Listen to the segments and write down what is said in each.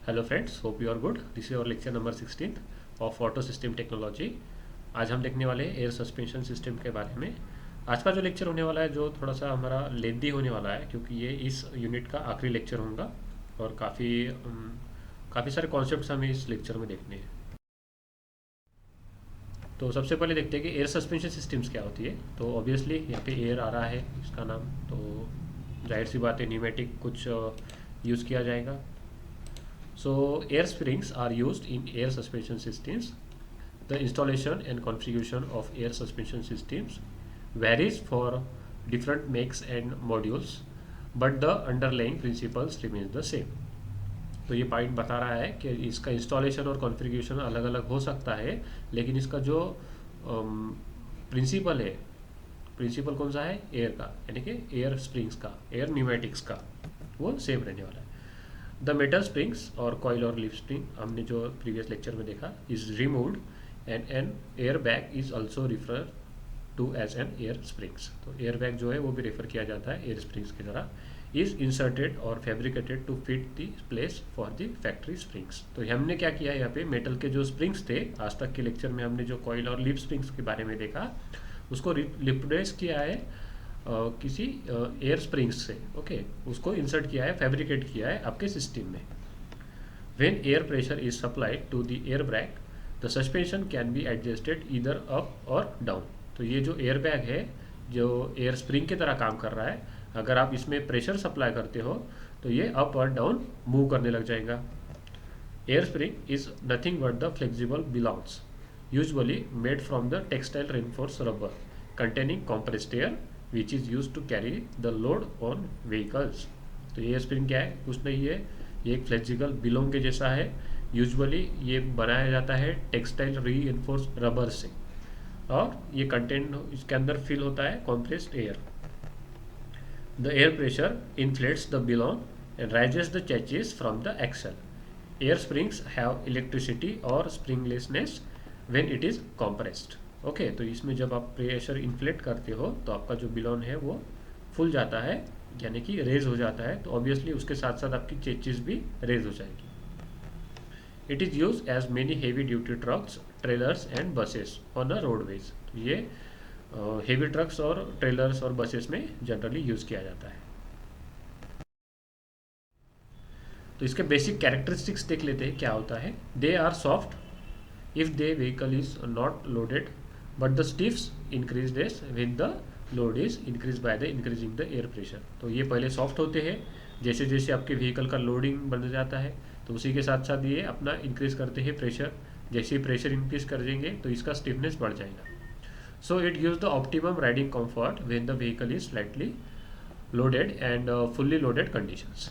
Hello friends, hope you are good. This is our lecture number 16 of auto system technology. आज हम देखने वाले हैं एयर सस्पेंशन सिस्टम के बारे में। आज का जो लेक्चर होने वाला है जो थोड़ा सा हमारा लेंदी होने वाला है, क्योंकि ये इस यूनिट का आखिरी लेक्चर होगा और काफ़ी सारे कॉन्सेप्ट्स हमें इस लेक्चर में देखने हैं। तो सबसे पहले देखते हैं कि एयर सस्पेंशन सिस्टम्स क्या होती है। तो ऑब्वियसली यहाँ पे एयर आ रहा है इसका नाम, तो जाहिर सी बात है न्यूमेटिक कुछ यूज़ किया जाएगा। So air springs are used in air suspension systems. The installation and configuration of air suspension systems varies for different makes and modules, but the underlying principles remains the same. तो ये point बता रहा है कि इसका installation और configuration अलग अलग हो सकता है, लेकिन इसका जो प्रिंसिपल है, प्रिंसिपल कौन सा है? एयर का, यानी कि एयर स्प्रिंग्स का, एयर न्यूमेटिक्स का, वो सेम रहने वाला है। द मेटल स्प्रिंग्स और कॉइल और लिप स्प्रिंग हमने जो प्रीवियस लेक्चर में देखा is removed and an air bag is also refer to as an air springs. तो एयर बैग जो है वो भी रेफर किया जाता है एयर स्प्रिंग्स की तरह। इज इंसर्टेड और fabricated to fit the place for the factory springs. तो हमने क्या किया है, यहाँ पे मेटल के जो स्प्रिंग्स थे, आज तक के लेक्चर में हमने जो कॉइल और लिप स्प्रिंग्स के बारे में देखा, उसको रिप्लेस किया है किसी एयर स्प्रिंग्स से। ओके, उसको इंसर्ट किया है, फैब्रिकेट किया है आपके सिस्टम में। When air pressure is supplied to the air bag, the suspension can be adjusted either up और डाउन। तो ये जो एयर बैग है, जो एयर स्प्रिंग की तरह काम कर रहा है, अगर आप इसमें प्रेशर सप्लाई करते हो तो ये अप और डाउन मूव करने लग जाएगा। Air spring is nothing but the flexible belongs usually made from the textile reinforced rubber containing compressed air which is used to carry the load on vehicles। तो ये स्प्रिंग क्या है? कुछ नहीं है, ये एक फ्लेक्सिबल बिलोंग के जैसा है। यूजुअली ये बनाया जाता है टेक्सटाइल री रबर से, और ये कंटेंट इसके अंदर फिल होता है compressed air. The air pressure inflates the bellows and raises the chassis from the axle. Air springs have electricity और springlessness when it is compressed. Okay, तो इसमें जब आप प्रेशर इन्फ्लेट करते हो तो आपका जो बिलोन है वो फुल जाता है, यानी कि रेज हो जाता है, तो ऑब्वियसली उसके साथ साथ आपकी चेचिस भी रेज हो जाएगी। It is use as many heavy duty trucks, trailers and buses on a roadways. तो ये हेवी ट्रक्स और ट्रेलर्स और बसेस में जनरली यूज़ किया जाता है। तो इसके बेसिक कैरेक्टरिस्टिक्स देख लेते हैं क्या होता है। They are soft if the vehicle is not loaded, but the stiffs increases when the load is increased by the increasing the air pressure। तो ये पहले सॉफ्ट होते हैं, जैसे जैसे आपके व्हीकल का लोडिंग बढ़ जाता है तो उसी के साथ साथ ये अपना इंक्रीज करते हैं प्रेशर। जैसे ही प्रेशर इंक्रीज कर देंगे तो इसका स्टिफनेस बढ़ जाएगा। So it gives the optimum riding comfort when the vehicle is slightly loaded and fully loaded conditions.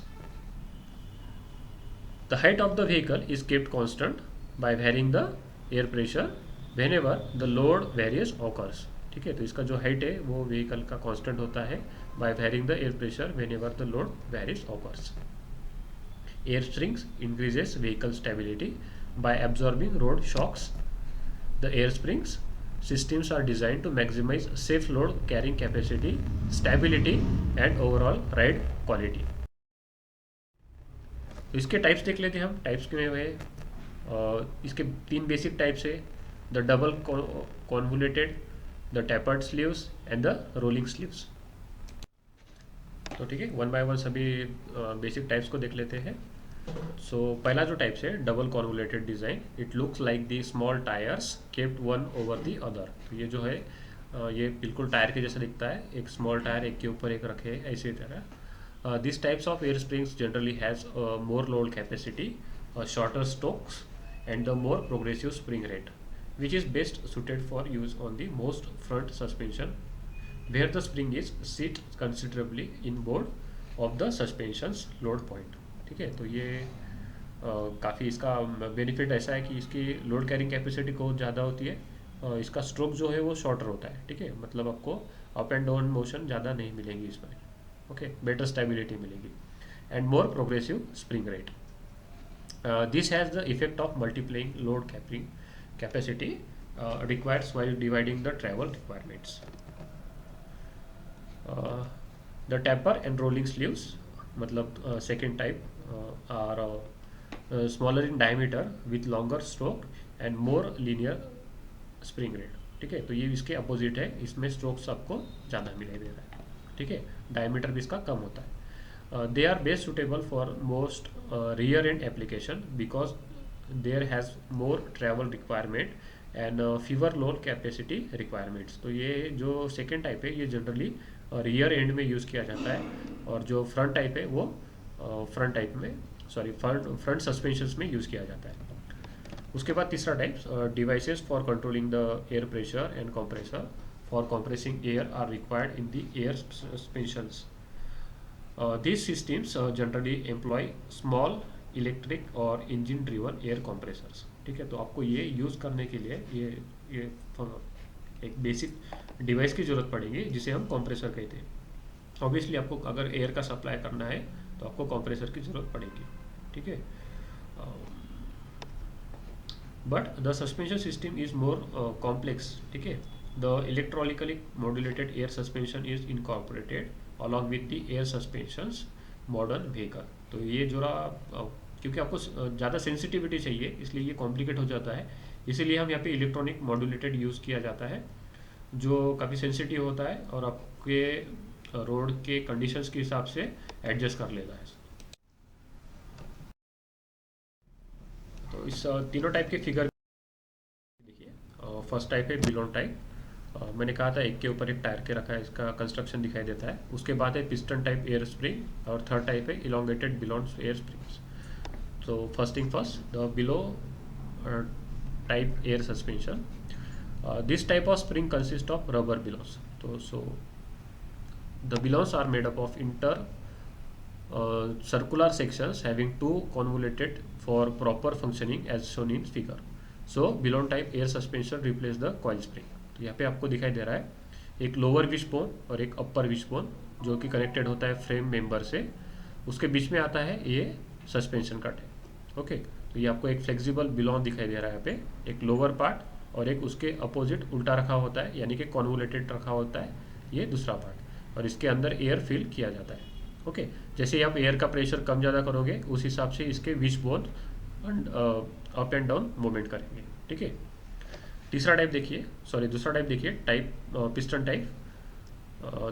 The height of the vehicle is kept constant by varying the air pressure whenever the load varies occurs। ठीक है, तो इसका जो height है वो vehicle का constant होता है by varying the air pressure whenever the load varies occurs। Air springs increases vehicle stability by absorbing road shocks। The air springs systems are designed to maximize safe load carrying capacity, stability and overall ride quality। तो इसके types देख लेते हैं हम। Types के में इसके तीन बेसिक टाइप्स है, the double convoluted, the tapered sleeves and the rolling sleeves. तो ठीक है, वन बाय वन सभी बेसिक टाइप्स को देख लेते हैं। सो पहला जो टाइप्स है double convoluted design, it looks like the small tyres kept one over the other. तो ये जो है ये बिल्कुल टायर के जैसा दिखता है, एक स्मॉल टायर एक के ऊपर एक रखे है ऐसे तरह। These types of air springs generally has more load capacity, shorter strokes, and the more progressive spring rate, which is best suited for use on the most front suspension, where the spring is sit considerably inboard of the suspension's load point। ठीक है, तो ये काफ़ी इसका benefit ऐसा है कि इसकी लोड कैरिंग कैपेसिटी बहुत ज़्यादा होती है, इसका स्ट्रोक जो है वो शॉर्टर होता है। ठीक है, मतलब आपको अप एंड डाउन मोशन ज़्यादा नहीं मिलेंगी इसमें। ओके, बेटर स्टेबिलिटी मिलेगी and more progressive spring rate. This has the effect of multiplying load capping capacity requires while dividing the travel requirements. The taper and rolling sleeves, मतलब second type are smaller in diameter with longer stroke and more linear spring rate. ठीक है, तो ये इसके opposite है, इसमें strokes आपको ज़्यादा मिलाई दे रहा है। ठीक है, डायमीटर भी इसका कम होता है। They are best suitable for most rear end application because there has more travel requirement and fewer load capacity requirements. तो ये जो सेकेंड टाइप है ये जनरली रियर एंड में यूज़ किया जाता है, और जो फ्रंट टाइप है वो फ्रंट टाइप में फ्रंट सस्पेंशन में यूज़ किया जाता है। उसके बाद तीसरा type, devices for controlling the air pressure and compressor for compressing air are required in the air suspensions. These systems generally employ small electric और इंजन ड्रिवन एयर कंप्रेसर्स। ठीक है, तो आपको ये यूज़ करने के लिए ये एक बेसिक डिवाइस की ज़रूरत पड़ेगी जिसे हम कंप्रेसर कहते हैं। ऑब्वियसली आपको अगर एयर का सप्लाई करना है तो आपको कंप्रेसर की ज़रूरत पड़ेगी। ठीक है, but the suspension system is more complex. ठीक है, the electronically modulated air suspension is incorporated along with the air suspensions modern vehicle. तो ये जो क्योंकि आपको ज़्यादा सेंसिटिविटी चाहिए इसलिए ये कॉम्प्लिकेट हो जाता है, इसीलिए हम यहाँ पे इलेक्ट्रॉनिक मॉड्यूलेटेड यूज़ किया जाता है जो काफ़ी सेंसिटिव होता है और आपके रोड के कंडीशंस के हिसाब से एडजस्ट कर लेगा है। तो इस तीनों टाइप के फिगर देखिए, फर्स्ट टाइप है बिलोन टाइप। मैंने कहा था एक के ऊपर एक टायर के रखा है, इसका कंस्ट्रक्शन दिखाई देता है। उसके बाद है पिस्टन टाइप एयर स्प्रिंग, और थर्ड टाइप है इलोंगेटेड बिलोन एयर स्प्रिंग्स। तो first thing first, the bellow type air suspension. This type of spring consist of rubber bellows. तो so the bellows are made up of inter circular sections having two convoluted for proper functioning as shown in figure. So balloon type air suspension replace the coil spring. तो यहाँ पे आपको दिखाई दे रहा है एक लोअर विशबोन और एक अपर विशबोन जो कि कनेक्टेड होता है फ्रेम मेंबर से, उसके बीच में आता है ये सस्पेंशन कट है। ओके, तो ये आपको एक फ्लेक्सिबल बिलोन दिखाई दे रहा है यहाँ पे, एक लोअर पार्ट और एक उसके अपोजिट उल्टा रखा होता है यानी कि कॉन्वोलेटेड रखा होता है ये दूसरा पार्ट, और इसके अंदर एयर फिल किया जाता है। ओके, जैसे ही आप एयर का प्रेशर कम ज़्यादा करोगे उस हिसाब से इसके wishbone up and down movement करेंगे। ठीक है, दूसरा टाइप देखिए type piston type.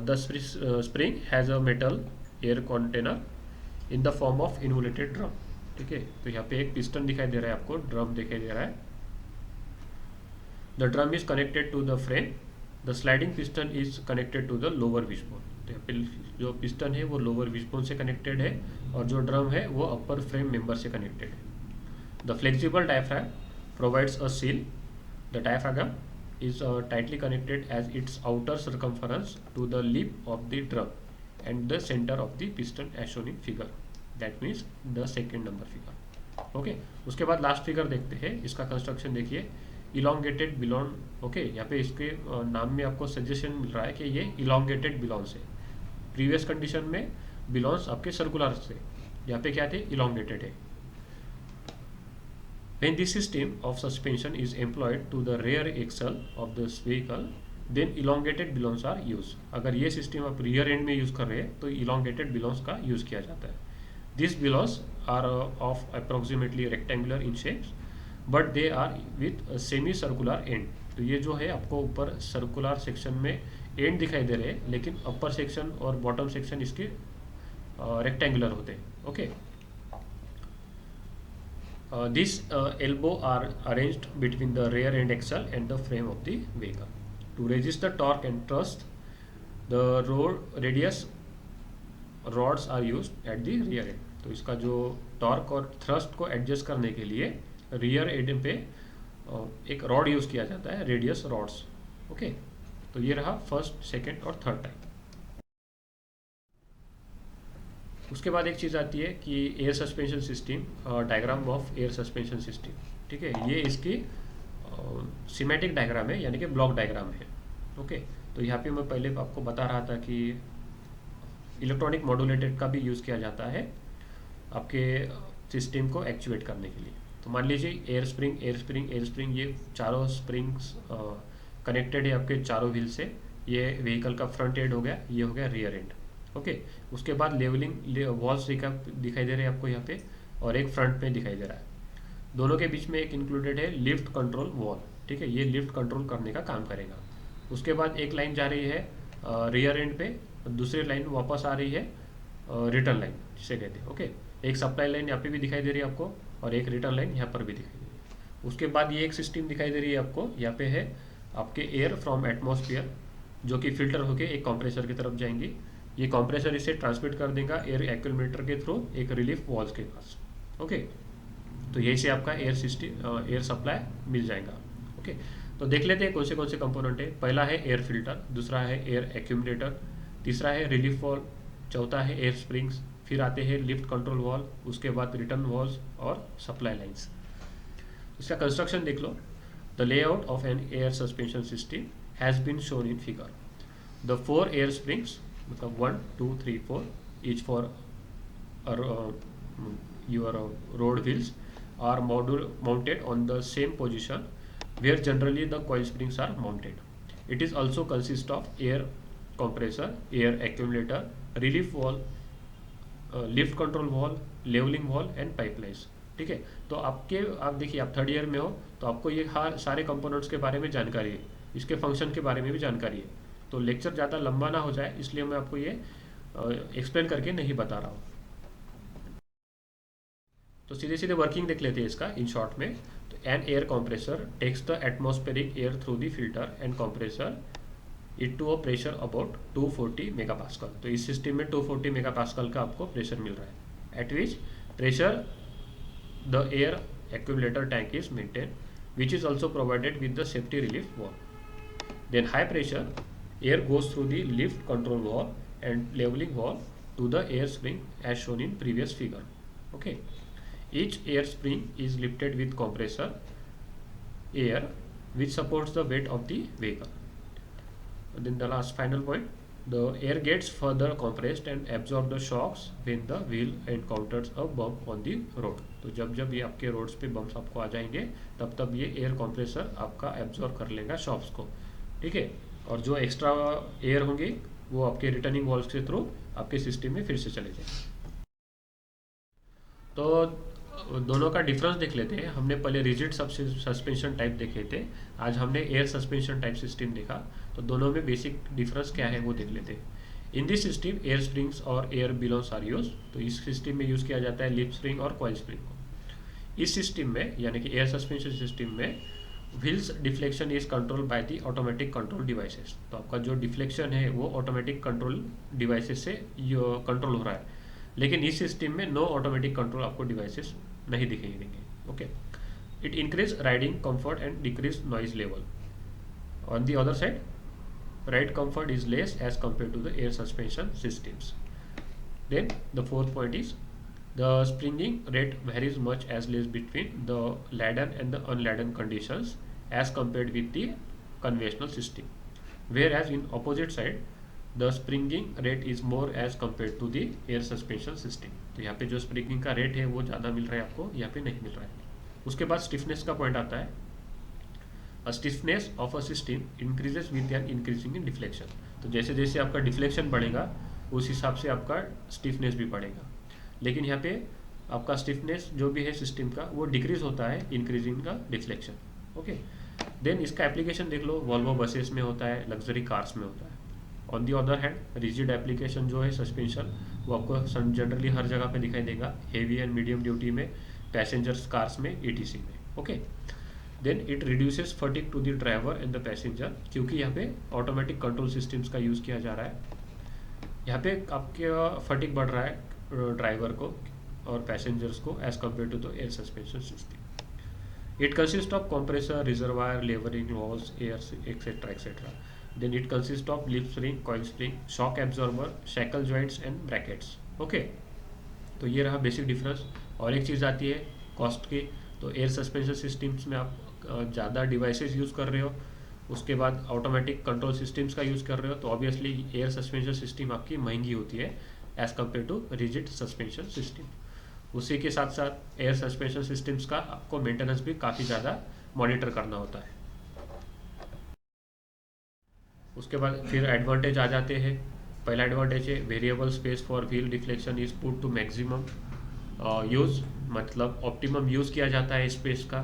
The spring has a metal air container in the form of involuted drum. ठीक है, तो यहाँ पे एक पिस्टन दिखाई दे रहा है आपको, ड्रम दिखाई दे रहा है। The drum is connected to the frame, the sliding piston is connected to the lower wishbone. तो यहाँ पे जो पिस्टन है वो लोअर विशबोन से कनेक्टेड है और जो ड्रम है वो अपर फ्रेम मेंबर से कनेक्टेड है। The flexible diaphragm provides a seal. The diaphragm is tightly connected as its outer circumference to the lip of the drum and the center of the piston as shown in figure. That means the second number figure. Okay, उसके बाद last figure देखते हैं, इसका construction देखिए, elongated बिलोन। Okay, यहाँ पे इसके नाम में आपको सजेशन मिल रहा है कि ये इलोंगेटेड बिलोन्स है। प्रीवियस कंडीशन में बिलोन्स आपके सर्कुलर थे, यहाँ पे क्या थे, इलोंगेटेड है। When this system of suspension is employed to the rear axle of this vehicle, then elongated balloons are used. अगर ये सिस्टम आप रियर एंड में यूज़ कर रहे हैं तो elongated balloons का यूज़ किया जाता है। These balloons are of approximately rectangular in shapes, but they are with a semi-circular end. तो ये जो है आपको ऊपर सर्कुलर सेक्शन में एंड दिखाई दे रहे हैं, लेकिन अपर सेक्शन और बॉटम सेक्शन इसके रेक्टेंगुलर होते हैं। Okay, these elbow are arranged between the rear end axle and the frame of the vehicle. To resist the torque and thrust, the radius rods are used at the rear end. तो इसका जो torque और thrust को adjust करने के लिए rear and पे एक रॉड यूज़ किया जाता है, रेडियस रॉड्स। ओके, तो ये रहा फर्स्ट, सेकेंड और थर्ड टाइप। उसके बाद एक चीज़ आती है कि air suspension system, diagram of air suspension system. ठीक है, ये इसकी सिमेटिक डायग्राम है यानी कि ब्लॉक डायग्राम है। ओके, तो यहाँ पे मैं पहले आपको बता रहा था कि इलेक्ट्रॉनिक मॉड्यूलेटेड का भी यूज़ किया जाता है आपके सिस्टम को एक्चुएट करने के लिए। तो मान लीजिए एयर स्प्रिंग, ये चारों स्प्रिंग्स कनेक्टेड है आपके चारों व्हील से। ये व्हीकल का फ्रंट एंड हो गया, ये हो गया रियर एंड। ओके, उसके बाद लेवलिंग वॉल्स दिखाई दे रहे हैं आपको यहाँ पे, और एक फ्रंट में दिखाई दे रहा है। दोनों के बीच में एक इंक्लूडेड है लिफ्ट कंट्रोल वॉल, ठीक है, ये लिफ्ट कंट्रोल करने का काम करेगा। उसके बाद एक लाइन जा रही है रियर एंड पे, दूसरी लाइन वापस आ रही है रिटर्न लाइन जिसे कहते हैं। ओके, एक सप्लाई लाइन यहाँ पे भी दिखाई दे रही है आपको और एक रिटर्न लाइन यहाँ पर भी दिखाई दे रही है। उसके बाद ये एक सिस्टम दिखाई दे रही है आपको, यहाँ पे है आपके एयर फ्रॉम एटमॉस्फेयर जो कि फिल्टर होके एक कंप्रेसर की तरफ जाएंगी। ये कंप्रेसर इसे ट्रांसमिट कर देगा एयर एक्यूमुलेटर के थ्रू एक रिलीफ वॉल्स के पास। ओके, तो यही से आपका एयर सिस्टम एयर सप्लाई मिल जाएगा। ओके, तो देख लेते हैं कौन से कंपोनेंट है। पहला है एयर फिल्टर, दूसरा है एयर एक्यूमुलेटर, तीसरा है रिलीफ वॉल, चौथा है एयर स्प्रिंग्स, फिर आते हैं लिफ्ट कंट्रोल वॉल, उसके बाद रिटर्न वॉल्स और सप्लाई लाइन्स। इसका कंस्ट्रक्शन देख लो। The layout of an air suspension system has been shown in figure. The 4 air springs, मतलब 1 2 3 4 each for your road wheels are mounted on the same position where generally the coil springs are mounted. It is also consist of air compressor, air accumulator, relief wall, lift control valve, levelling valve and pipelines. ठीक है, तो आप देखिए आप third year में हो तो आपको ये हर सारे कंपोनेंट्स के बारे में जानकारी है, इसके फंक्शन के बारे में भी जानकारी है। तो लेक्चर ज़्यादा लंबा ना हो जाए इसलिए मैं आपको ये एक्सप्लेन करके नहीं बता रहा हूँ। तो सीधे सीधे वर्किंग देख लेते हैं इसका इन शॉर्ट में। तो an air compressor takes the atmospheric air through the filter and compresses it to a pressure about 240 megapascal. तो इस सिस्टम में 240 मेगापास्कल का आपको प्रेशर मिल रहा है। At which pressure the air accumulator tank is maintain which is also provided with the safety relief valve. Then high pressure air goes through the lift control valve and levelling valve to the air spring as shown in previous figure. Okay, each air spring is lifted with compressor air which supports the weight of the vehicle. Then the last final point, the air gets further compressed and absorb the shocks when the wheel encounters a bump on the road. तो जब ये आपके roads पे bumps आपको आ जाएंगे तब ये air compressor आपका एब्जॉर्ब कर लेगा शॉक्स को। ठीक है, और जो एक्स्ट्रा एयर होंगे वो आपके रिटर्निंग वॉल्स के थ्रू आपके सिस्टम में फिर से चले जाएंगे। तो दोनों का डिफरेंस देख लेते हैं। हमने पहले रिजिड सस्पेंशन टाइप देखे थे, आज हमने एयर सस्पेंशन टाइप सिस्टम देखा। तो दोनों में बेसिक डिफरेंस क्या है वो देख लेते हैं। In this system air springs और एयर बिलोन्स आर यूज। तो इस सिस्टम में यूज़ किया जाता है लिप स्प्रिंग और कॉइल स्प्रिंग को। इस सिस्टम में यानी कि एयर सस्पेंशन सिस्टम में wheels deflection is control by the automatic control devices. तो आपका जो डिफ्लेक्शन है वो ऑटोमेटिक कंट्रोल डिवाइसेस से कंट्रोल हो रहा है, लेकिन इस सिस्टम में नो ऑटोमेटिक कंट्रोल आपको डिवाइसेस नहीं दिखाई देंगे। Okay, it increase riding comfort and decrease noise level. On the other side ride comfort is less as compare to the air suspension systems. Then the fourth point is the springing rate varies much as less between the laden and the unladen conditions as compared with the conventional system, whereas in opposite side the springing rate is more as compare to the air suspension system. तो यहाँ पे जो springing का rate है वो ज़्यादा मिल रहा है आपको, यहाँ पे नहीं मिल रहा है। उसके बाद स्टिफनेस का पॉइंट आता है। A stiffness of a system increases with an increasing in deflection. तो जैसे जैसे आपका डिफ्लेक्शन बढ़ेगा उस हिसाब से आपका स्टिफनेस भी बढ़ेगा, लेकिन यहाँ पे आपका स्टिफनेस जो भी है सिस्टम का वो डिक्रीज होता है इंक्रीजिंग का डिफ्लेक्शन। ओके, देन इसका एप्लीकेशन देख लो, वॉल्वो बसेस में होता है, लग्जरी कार्स में होता है। On the other hand rigid application जो है सस्पेंशन वो आपको जनरली हर जगह पे दिखाई देगा, हेवी एंड मीडियम ड्यूटी में, पैसेंजर्स कार्स में, ETC में। Okay, then it reduces fatigue to the driver and the passenger, क्योंकि यहाँ पे ऑटोमेटिक कंट्रोल सिस्टम्स का यूज़ किया जा रहा है। यहाँ पे आपके फटीग बढ़ रहा है ड्राइवर को और पैसेंजर्स को as compare to the air suspension system. It consist of compressor, reservoir, levelling valves, air et cetera et cetera. Then it consists of lip spring, coil spring, shock absorber, shackle joints and brackets. Okay, तो ये रहा basic difference. और एक चीज़ आती है cost की। तो air suspension systems में आप ज़्यादा डिवाइसेस यूज़ कर रहे हो, उसके बाद ऑटोमेटिक कंट्रोल सिस्टम्स का यूज़ कर रहे हो, तो ऑब्वियसली एयर सस्पेंशन सिस्टम आपकी महंगी होती है as compare to rigid suspension system. उसी के साथ साथ एयर सस्पेंशन सिस्टम्स का आपको मेंटेनेंस भी काफ़ी ज़्यादा मॉनिटर करना होता है। उसके बाद फिर एडवांटेज आ जाते हैं। पहला एडवांटेज है variable space for wheel deflection is put to maximum use मतलब ऑप्टिमम यूज़ किया जाता है स्पेस का।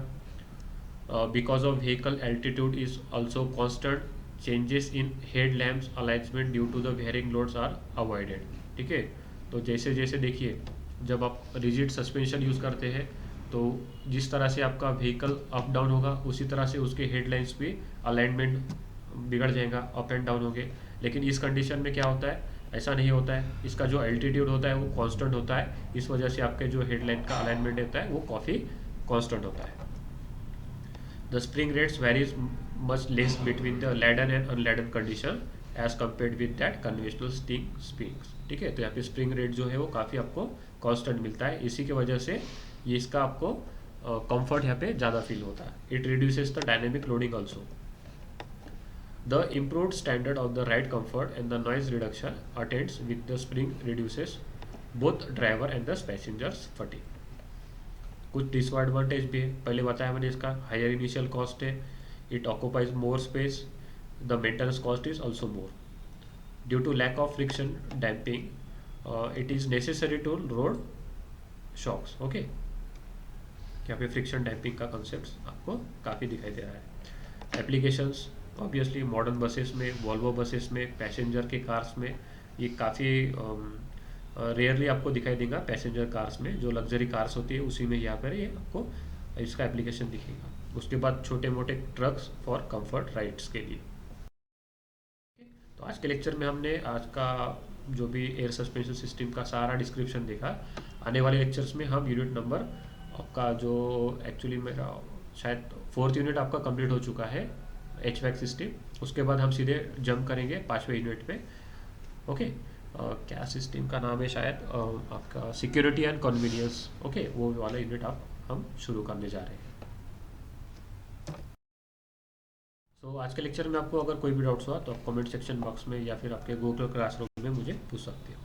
Because of vehicle altitude is also constant, changes in head lamps alignment due to the varying loads are avoided. ठीक है, तो जैसे जैसे देखिए, जब आप रिजिड सस्पेंशन यूज़ करते हैं तो जिस तरह से आपका व्हीकल अप डाउन होगा उसी तरह से उसके हेडलाइंस भी अलाइनमेंट बिगड़ जाएगा, अप एंड डाउन हो गए। लेकिन इस कंडीशन में क्या होता है, ऐसा नहीं होता है, इसका जो एल्टीट्यूड होता है वो कांस्टेंट होता है, इस वजह से आपके जो हेडलाइन का अलाइनमेंट होता है वो काफ़ी कांस्टेंट होता है। The spring rates varies much less between the laden and unladen condition as compared with that conventional sting springs। ठीक है, तो यहाँ पे स्प्रिंग रेट जो है वो काफ़ी आपको कांस्टेंट मिलता है, इसी की वजह से ये इसका आपको कंफर्ट यहाँ पे ज़्यादा फील होता है। It reduces the dynamic loading also. The improved standard of the ride comfort and the noise reduction attained with the spring reduces both driver and the passengers fatigue। कुछ डिसएडवांटेज भी है, पहले बताया मैंने इसका, हायर इनिशियल कॉस्ट है, it occupies more space, the maintenance cost is also more due to lack of friction damping, it is necessary to road shocks. Okay, यहाँ पे फ्रिक्शन डैम्पिंग का कॉन्सेप्ट आपको काफ़ी दिखाई दे रहा है। एप्लीकेशंस ऑब्वियसली मॉडर्न बसेस में, वॉल्वो बसेस में, पैसेंजर के कार्स में ये काफ़ी रेयरली आपको दिखाई देगा। पैसेंजर कार्स में, जो लग्जरी कार्स होती है उसी में यहाँ पर ये आपको इसका एप्लीकेशन दिखेगा। उसके बाद छोटे मोटे ट्रक्स फॉर कंफर्ट राइड्स के लिए। तो आज के लेक्चर में हमने आज का जो भी एयर सस्पेंशन सिस्टम का सारा डिस्क्रिप्शन देखा। आने वाले लेक्चर्स में हम यूनिट नंबर आपका जो एक्चुअली मेरा शायद 4th यूनिट आपका कंप्लीट हो चुका है, HVAC सिस्टम, उसके बाद हम सीधे जंप करेंगे 5वें यूनिट पे। ओके, क्या सिस्टम का नाम है शायद आपका सिक्योरिटी एंड कन्वीनियंस। ओके, वो वाला यूनिट हम शुरू करने जा रहे हैं। तो आज के लेक्चर में आपको अगर कोई भी डाउट्स हुआ तो आप कमेंट सेक्शन बॉक्स में या फिर आपके गूगल क्लासरूम में मुझे पूछ सकते हो।